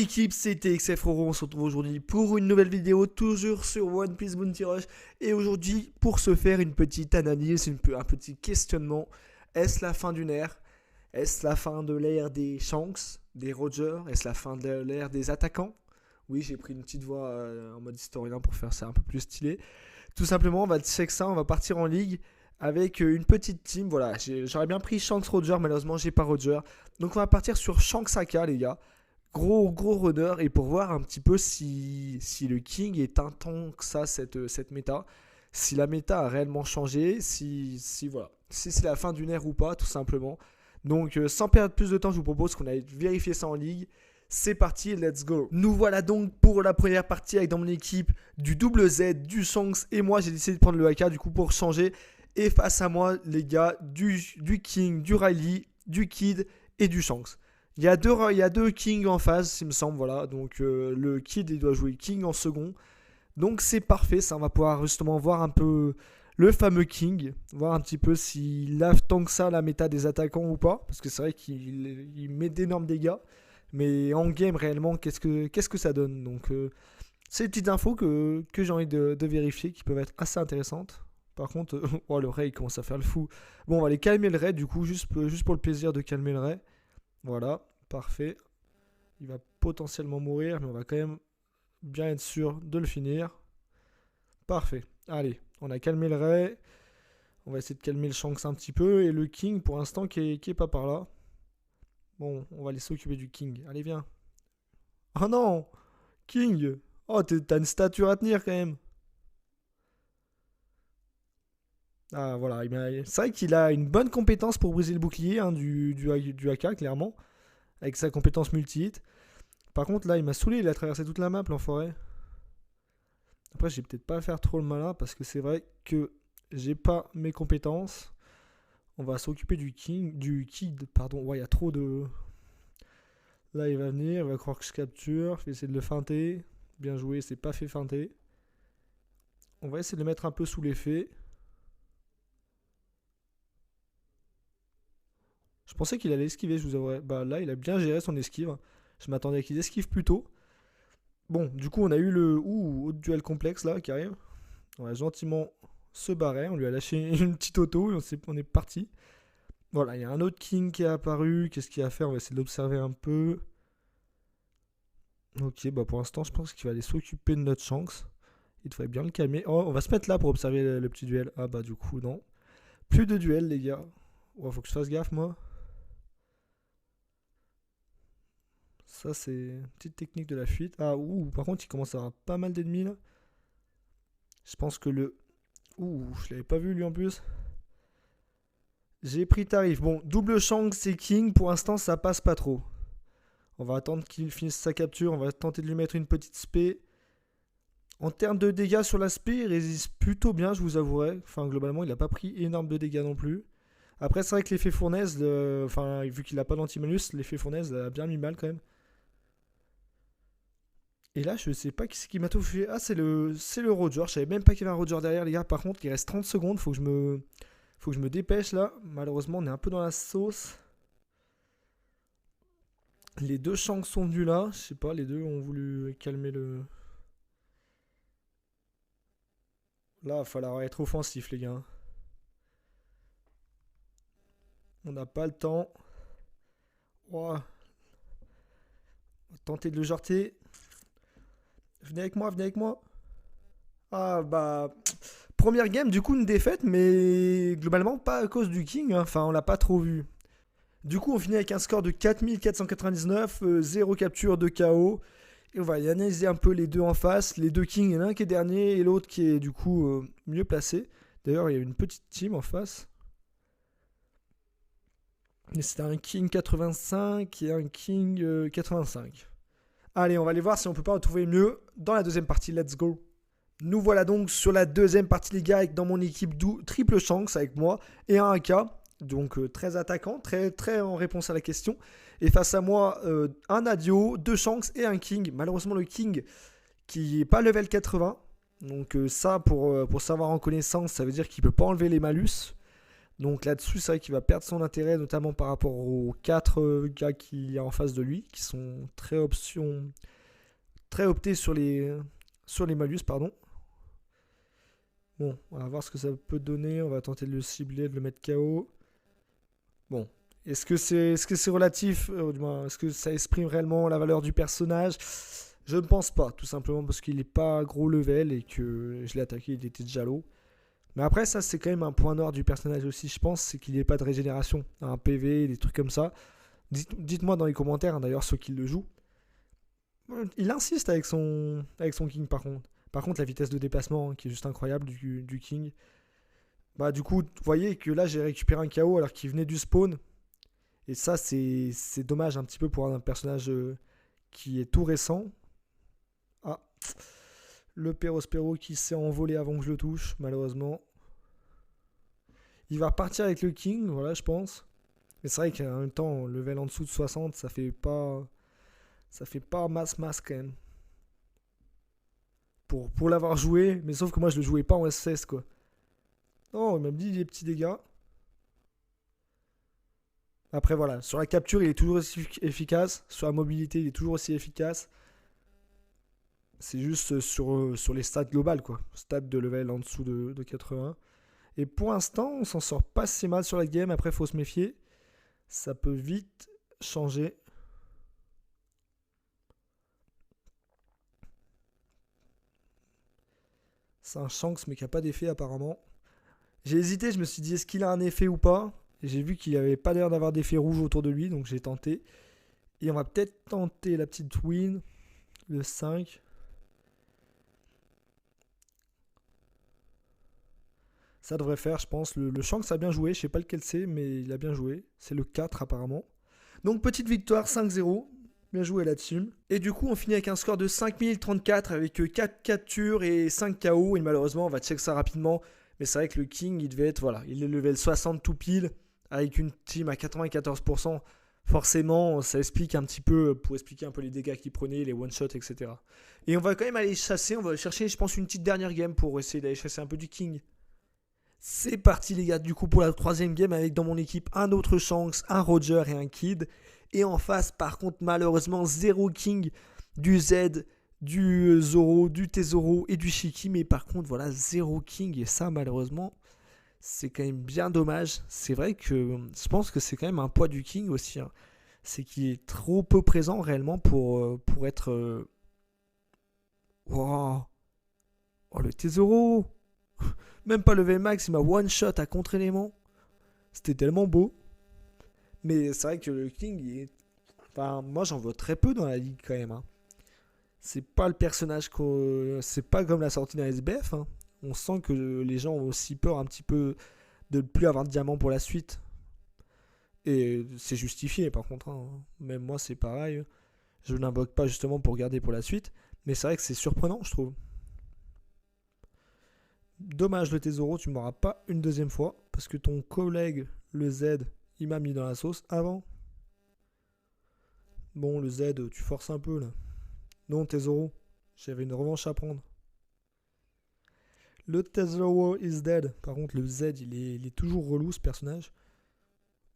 équipe, c'était XFRO, on se retrouve aujourd'hui pour une nouvelle vidéo, toujours sur One Piece Bounty Rush. Et aujourd'hui, pour se faire une petite analyse, un petit questionnement, est-ce la fin d'une ère? Est-ce la fin de l'ère des Shanks, des Roger? Est-ce la fin de l'ère des attaquants? Oui, j'ai pris une petite voix en mode historien pour faire ça un peu plus stylé. Tout simplement, on va check ça, on va partir en ligue avec une petite team. Voilà, j'aurais bien pris Shanks Roger, malheureusement, j'ai pas Roger. Donc on va partir sur Shanks Aka, les gars. Gros runner, et pour voir un petit peu si le King est un tant que ça, cette méta. Si la méta a réellement changé, si c'est la fin d'une ère ou pas, tout simplement. Donc sans perdre plus de temps, je vous propose qu'on aille vérifier ça en ligue. C'est parti, let's go. Nous voilà donc pour la première partie avec dans mon équipe du double Z, du Shanks, et moi j'ai décidé de prendre le AK du coup pour changer. Et face à moi, les gars, du King, du Riley, du Kid et du Shanks. Il y a deux Kings en phase, il me semble, voilà. Donc le Kid, il doit jouer King en second. Donc c'est parfait, ça, on va pouvoir justement voir un peu le fameux King. Voir un petit peu s'il lave tant que ça la méta des attaquants ou pas. Parce que c'est vrai qu'il met d'énormes dégâts. Mais en game, réellement, qu'est-ce que ça donne? Donc c'est des petites infos que j'ai envie de vérifier, qui peuvent être assez intéressantes. Par contre, oh, le Ray, il commence à faire le fou. Bon, on va aller calmer le Ray, du coup, juste pour le plaisir de calmer le Ray. Voilà, parfait. Il va potentiellement mourir, mais on va quand même bien être sûr de le finir. Parfait. Allez, on a calmé le Ray. On va essayer de calmer le Shanks un petit peu. Et le King, pour l'instant, qui est pas par là. Bon, on va aller s'occuper du King. Allez, viens. Oh non, King. Oh, t'as une stature à tenir quand même. Ah, voilà. C'est vrai qu'il a une bonne compétence pour briser le bouclier hein, du AK, clairement. Avec sa compétence multi-hit. Par contre, là, il m'a saoulé. Il a traversé toute la map, l'enfoiré. Après, j'ai peut-être pas à faire trop le malin. Parce que c'est vrai que j'ai pas mes compétences. On va s'occuper du Kid. Pardon. Ouais, il y a trop de... Là, il va venir. Il va croire que je capture. Je vais essayer de le feinter. Bien joué. C'est pas fait feinter. On va essayer de le mettre un peu sous l'effet. Je pensais qu'il allait esquiver, je vous avouerai. Bah là, il a bien géré son esquive. Je m'attendais à qu'il esquive plus tôt. Bon, du coup, on a eu le autre duel complexe là qui arrive. On va gentiment se barrer. On lui a lâché une petite auto et on est parti. Voilà, il y a un autre King qui est apparu. Qu'est-ce qu'il va faire? On va essayer de l'observer un peu. Ok, bah pour l'instant, je pense qu'il va aller s'occuper de notre Shanks. Il devrait bien le calmer. Oh, on va se mettre là pour observer le petit duel. Ah bah du coup, non. Plus de duel, les gars. Oh, faut que je fasse gaffe, moi. Ça, c'est une petite technique de la fuite. Ah, par contre, il commence à avoir pas mal d'ennemis, là. Je pense que je l'avais pas vu, lui, en plus. J'ai pris tarif. Bon, double Shanks, c'est King. Pour l'instant, ça passe pas trop. On va attendre qu'il finisse sa capture. On va tenter de lui mettre une petite spé. En termes de dégâts sur la spé, il résiste plutôt bien, je vous avouerai. Enfin, globalement, il n'a pas pris énorme de dégâts non plus. Après, c'est vrai que l'effet fournaise, vu qu'il n'a pas d'anti-malus, l'effet fournaise a bien mis mal quand même. Et là, je sais pas qui m'a tout fait. Ah, c'est le Roger. Je savais même pas qu'il y avait un Roger derrière, les gars. Par contre, il reste 30 secondes. Faut que je me dépêche là. Malheureusement, on est un peu dans la sauce. Les deux Shanks sont venus là. Je sais pas, les deux ont voulu calmer le... Là, il va falloir être offensif, les gars. On n'a pas le temps. Oh. On va tenter de le jarter. Venez avec moi, venez avec moi. Ah bah... Première game, du coup, une défaite, mais globalement pas à cause du King. Hein. Enfin, on l'a pas trop vu. Du coup, on finit avec un score de 4499, 0 capture, 2 KO. Et on va y analyser un peu les deux en face. Les deux Kings, il y en a un qui est dernier et l'autre qui est du coup mieux placé. D'ailleurs, il y a une petite team en face. C'était un King 85 et un King 85. Allez, on va aller voir si on peut pas retrouver mieux dans la deuxième partie. Let's go. Nous voilà donc sur la deuxième partie, les gars, avec dans mon équipe triple Shanks avec moi et un AK. Donc très attaquant, très en réponse à la question. Et face à moi, un Adio, deux Shanks et un King. Malheureusement, le King qui n'est pas level 80. Donc ça, pour savoir en connaissance, ça veut dire qu'il ne peut pas enlever les malus. Donc là-dessus, c'est vrai qu'il va perdre son intérêt, notamment par rapport aux 4 gars qu'il y a en face de lui, qui sont très optés sur les malus, pardon. Bon, on va voir ce que ça peut donner. On va tenter de le cibler, de le mettre KO. Bon, est-ce que c'est relatif, du moins, est-ce que ça exprime réellement la valeur du personnage? Je ne pense pas, tout simplement parce qu'il n'est pas gros level et que je l'ai attaqué, il était déjà low. Mais après, ça, c'est quand même un point noir du personnage aussi, je pense, c'est qu'il n'y ait pas de régénération. Un PV, des trucs comme ça. Dites-moi dans les commentaires, hein, d'ailleurs, ceux qui le jouent. Il insiste avec son King, par contre. Par contre, la vitesse de déplacement, hein, qui est juste incroyable du King. Bah, du coup, vous voyez que là, j'ai récupéré un KO alors qu'il venait du spawn. Et ça, c'est dommage un petit peu pour un personnage qui est tout récent. Ah, le Perospero qui s'est envolé avant que je le touche, malheureusement. Il va repartir avec le King, voilà, je pense. Mais c'est vrai qu'en même temps, level en dessous de 60, ça fait pas masse quand même. Pour l'avoir joué, mais sauf que moi je le jouais pas en SS quoi. Non, il m'a dit des petits dégâts. Après voilà, sur la capture il est toujours aussi efficace, sur la mobilité il est toujours aussi efficace. C'est juste sur les stats globales quoi. Stats de level en dessous de 80. Et pour l'instant, on s'en sort pas si mal sur la game. Après, faut se méfier. Ça peut vite changer. C'est un Shanks, mais qui n'a pas d'effet apparemment. J'ai hésité, je me suis dit est-ce qu'il a un effet ou pas. Et j'ai vu qu'il n'avait pas l'air d'avoir d'effet rouge autour de lui, donc j'ai tenté. Et on va peut-être tenter la petite win, le 5. Ça devrait faire, je pense. Le Shanks a bien joué, je sais pas lequel c'est, mais il a bien joué. C'est le 4 apparemment. Donc petite victoire 5-0. Bien joué là-dessus. Et du coup, on finit avec un score de 5034 avec 4 captures et 5 KO. Et malheureusement, on va check ça rapidement. Mais c'est vrai que le King, il devait être, voilà, il est level 60 tout pile avec une team à 94%. Forcément, ça explique un petit peu, pour expliquer un peu les dégâts qu'il prenait, les one-shots, etc. Et on va quand même aller chasser, on va chercher, je pense, une petite dernière game pour essayer d'aller chasser un peu du King. C'est parti les gars, du coup pour la troisième game avec dans mon équipe un autre Shanks, un Roger et un Kid. Et en face par contre malheureusement zéro King, du Z, du Zoro, du Tesoro et du Shiki. Mais par contre voilà zéro King et ça malheureusement c'est quand même bien dommage. C'est vrai que je pense que c'est quand même un poids du King aussi. Hein. C'est qu'il est trop peu présent réellement pour être... Wow. Oh le Tesoro. Même pas level max, il m'a one shot à contre-élément. C'était tellement beau. Mais c'est vrai que le King, enfin, moi j'en vois très peu dans la ligue quand même. Hein. C'est pas le personnage c'est pas comme la sortie d'un SBF. Hein. On sent que les gens ont aussi peur un petit peu de ne plus avoir de diamant pour la suite. Et c'est justifié par contre. Hein. Même moi c'est pareil. Je n'invoque pas justement pour garder pour la suite. Mais c'est vrai que c'est surprenant je trouve. Dommage le Tesoro, tu m'auras pas une deuxième fois. Parce que ton collègue, le Z, il m'a mis dans la sauce avant. Bon, le Z, tu forces un peu là. Non, Tesoro, j'avais une revanche à prendre. Le Tesoro is dead. Par contre, le Z, il est toujours relou ce personnage.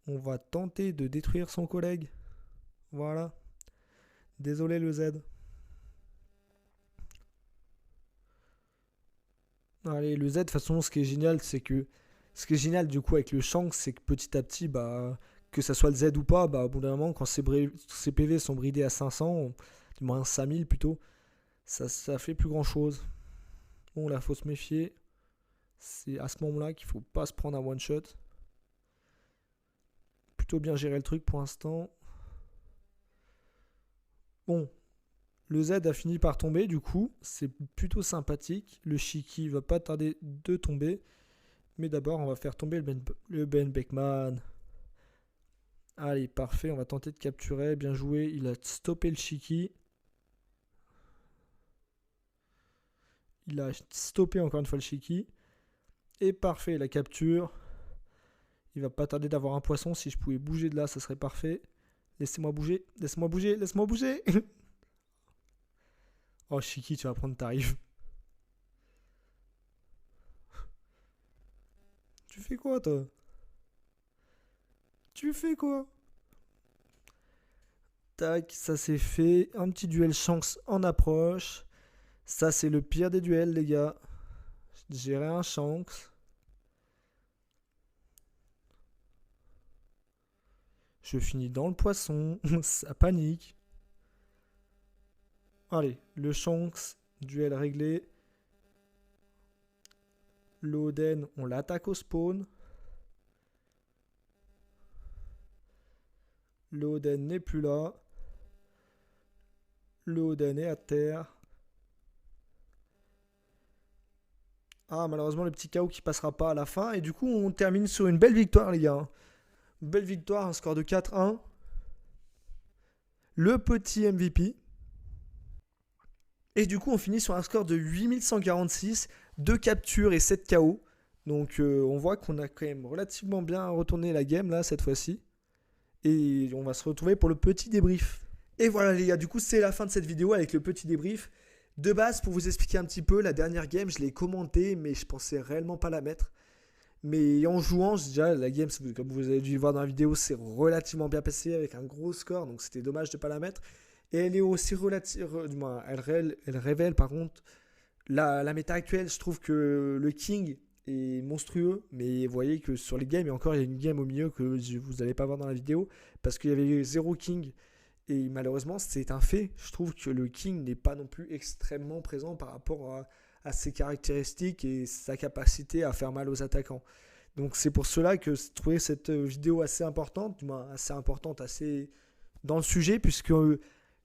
On va tenter de détruire son collègue. Voilà. Désolé le Z. Allez, le Z, de toute façon, ce qui est génial, c'est que. Ce qui est génial du coup avec le Shanks, c'est que petit à petit, bah, que ça soit le Z ou pas, bah, au bout d'un moment, quand ses PV sont bridés à 500, du moins 5000 plutôt, ça fait plus grand chose. Bon, là, faut se méfier. C'est à ce moment-là qu'il faut pas se prendre un one shot. Plutôt bien gérer le truc pour l'instant. Bon, le Z a fini par tomber, du coup, c'est plutôt sympathique. Le Shiki va pas tarder de tomber. Mais d'abord, on va faire tomber le Ben Beckman. Allez, parfait, on va tenter de capturer. Bien joué, il a stoppé le Shiki. Il a stoppé encore une fois le Shiki. Et parfait, la capture. Il va pas tarder d'avoir un poisson. Si je pouvais bouger de là, ça serait parfait. Laissez-moi bouger, laisse-moi bouger, laisse-moi bouger. Oh, Shiki, tu vas prendre tarif. Tu fais quoi, toi? tu fais quoi? Tac, ça c'est fait. Un petit duel chance en approche. Ça c'est le pire des duels, les gars. Gérer un chance. Je finis dans le poisson. Ça panique. Allez, le chance. Duel réglé. L'Oden, on l'attaque au spawn. L'Oden n'est plus là. L'Oden est à terre. Ah, malheureusement, le petit KO qui passera pas à la fin. Et du coup, on termine sur une belle victoire, les gars. Une belle victoire, un score de 4-1. Le petit MVP. Et du coup, on finit sur un score de 8146, 2 captures et 7 KO. Donc, on voit qu'on a quand même relativement bien retourné la game, là, cette fois-ci. Et on va se retrouver pour le petit débrief. Et voilà, les gars, du coup, c'est la fin de cette vidéo avec le petit débrief. De base, pour vous expliquer un petit peu, la dernière game, je l'ai commentée, mais je pensais réellement pas la mettre. Mais en jouant, déjà, la game, comme vous avez dû le voir dans la vidéo, c'est relativement bien passé avec un gros score, donc c'était dommage de ne pas la mettre. Et elle est aussi elle révèle par contre la méta actuelle. Je trouve que le King est monstrueux, mais vous voyez que sur les games, et encore il y a une game au milieu que vous n'allez pas voir dans la vidéo, parce qu'il y avait 0 King. Et malheureusement, c'est un fait. Je trouve que le King n'est pas non plus extrêmement présent par rapport à ses caractéristiques et sa capacité à faire mal aux attaquants. Donc c'est pour cela que je trouvais cette vidéo assez importante, du moins assez importante, assez dans le sujet, puisque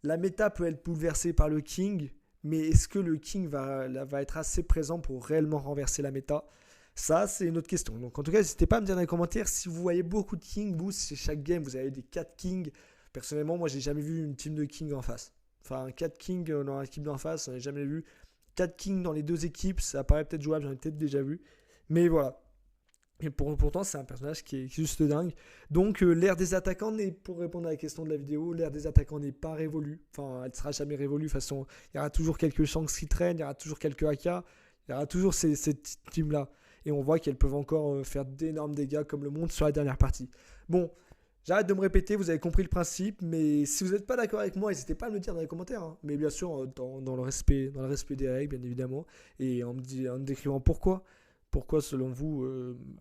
la méta peut être bouleversée par le King, mais est-ce que le King va être assez présent pour réellement renverser la méta? Ça, c'est une autre question. Donc en tout cas, n'hésitez pas à me dire dans les commentaires si vous voyez beaucoup de King, vous, si chaque game vous avez des 4 Kings. Personnellement, moi, j'ai jamais vu une team de King en face. Enfin, 4 Kings dans l'équipe d'en face, j'en ai jamais vu. 4 Kings dans les deux équipes, ça paraît peut-être jouable, j'en ai peut-être déjà vu. Mais voilà. Et pourtant, c'est un personnage qui est juste dingue. Donc, l'ère des attaquants pour répondre à la question de la vidéo, l'ère des attaquants n'est pas révolue. Enfin, elle ne sera jamais révolue. De toute façon, il y aura toujours quelques Shanks qui traînent, il y aura toujours quelques AK, il y aura toujours ces teams-là. Et on voit qu'elles peuvent encore faire d'énormes dégâts, comme le montre sur la dernière partie. Bon, j'arrête de me répéter, vous avez compris le principe. Mais si vous n'êtes pas d'accord avec moi, n'hésitez pas à me le dire dans les commentaires. Hein. Mais bien sûr, dans le respect des règles, bien évidemment. Et en me décrivant pourquoi. Pourquoi, selon vous,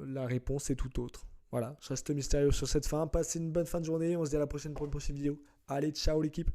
la réponse est tout autre. Voilà, je reste mystérieux sur cette fin. Passez une bonne fin de journée. On se dit à la prochaine pour une prochaine vidéo. Allez, ciao l'équipe.